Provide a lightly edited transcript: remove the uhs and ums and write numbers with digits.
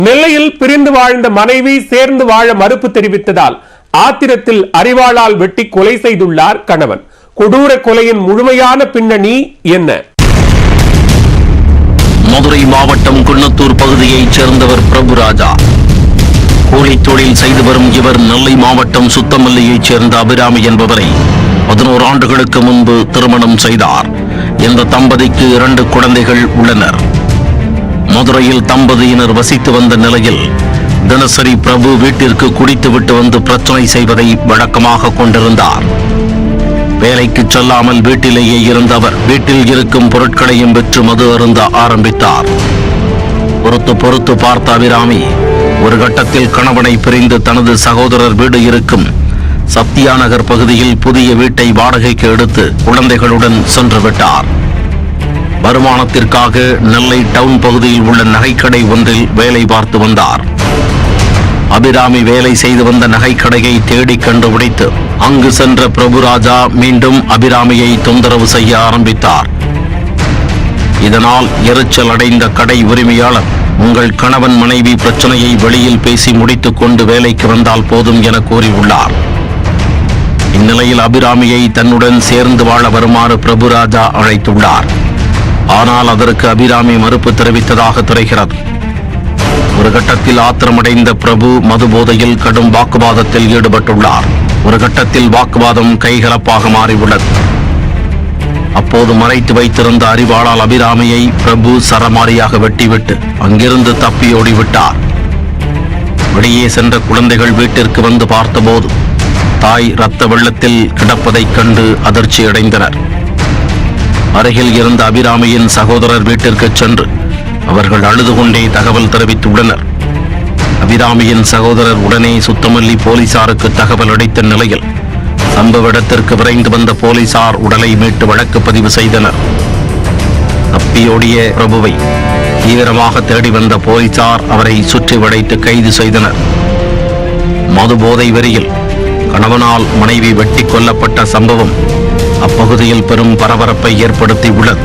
நெல்லையில் பிரிந்து வாழ்ந்த மனைவி சேர்ந்து வாழ மறுப்பு தெரிவித்ததால் ஆத்திரத்தில் அரிவாளால் வெட்டி கொலை செய்துள்ளார் கணவன். கொடூர கொலையின் முழுமையான பின்னணி என்ன? மதுரை மாவட்டம் குன்னத்தூர் பகுதியைச் சேர்ந்தவர் பிரபுராஜா. கூலி தொழில் செய்து வரும் இவர் நெல்லை மாவட்டம் சுத்தமல்லியைச் சேர்ந்த அபிராமி என்பவரை 11 ஆண்டுகளுக்கு முன்பு திருமணம் செய்தார். இந்த தம்பதிக்கு 2 குழந்தைகள் உள்ளனர். மதுரையில் தம்பதியினர் வசித்து வந்த நிலையில் தினசரி பிரபு வீட்டிற்கு குடித்துவிட்டு வந்து பிரச்சனை செய்வதை வழக்கமாக கொண்டிருந்தார். வேலைக்கு செல்லாமல் வீட்டிலேயே இருந்த அவர் வீட்டில் இருக்கும் பொருட்களையும் விற்று மது அருந்த ஆரம்பித்தார். பொறுத்து பார்த்த அபிராமி ஒரு கட்டத்தில் கணவனை பிரிந்து தனது சகோதரர் வீடு இருக்கும் சத்யா நகர் பகுதியில் புதிய வீட்டை வாடகைக்கு எடுத்து குழந்தைகளுடன் சென்று விட்டார். வருமானத்திற்காக நெல்லை டவுன் பகுதியில் உள்ள நகைக்கடை ஒன்றில் வேலை பார்த்து வந்தார். அபிராமி வேலை செய்து வந்த நகைக்கடையை தேடி கண்டுபிடித்து அங்கு சென்ற பிரபுராஜா மீண்டும் அபிராமியை தொந்தரவு செய்ய ஆரம்பித்தார். இதனால் எரிச்சல் அடைந்த கடை உரிமையாளர், உங்கள் கணவன் மனைவி பிரச்சனையை வெளியில் பேசி முடித்துக் கொண்டு வேலைக்கு வந்தால் போதும் என கூறியுள்ளார். இந்நிலையில் அபிராமியை தன்னுடன் சேர்ந்து வாழ வருமாறு பிரபுராஜா அழைத்துள்ளார். ஆனால் அதற்கு அபிராமி மறுப்பு தெரிவித்ததாக தெரிகிறது. ஒரு கட்டத்தில் ஆத்திரமடைந்த பிரபு மது போதையில் கடும் வாக்குவாதத்தில் ஈடுபட்டுள்ளார். ஒரு கட்டத்தில் வாக்குவாதம் கைகலப்பாக மாறியுள்ளது. அப்போது மறைத்து வைத்திருந்த அரிவாளால் அபிராமியை பிரபு சரமாரியாக வெட்டிவிட்டு அங்கிருந்து தப்பி ஓடிவிட்டார். வெளியே சென்ற குழந்தைகள் வீட்டிற்கு வந்து பார்த்தபோது தாய் இரத்த வெள்ளத்தில் கிடப்பதைக் கண்டு அதிர்ச்சியடைந்தனர். அருகில் இருந்த அபிராமியின் சகோதரர் வீட்டிற்கு சென்று அவர்கள் அழுது கொண்டே தகவல் தெரிவித்துள்ளனர். அபிராமியின் சகோதரர் உடனே சுத்தமல்லி போலீசாருக்கு தகவல் அளித்த நிலையில் சம்பவ இடத்திற்கு விரைந்து வந்த போலீசார் உடலை மீட்டு வழக்கு பதிவு செய்தனர். தப்பியோடிய பிரபுவை தீவிரமாக தேடி வந்த போலீசார் அவரை சுற்றி வளைத்து கைது செய்தனர். மது போதை வெறியில் கணவனால் மனைவி வெட்டி கொல்லப்பட்ட சம்பவம் அப்பகுதியில் பெரும் பரபரப்பை ஏற்படுத்தி உள்ளது.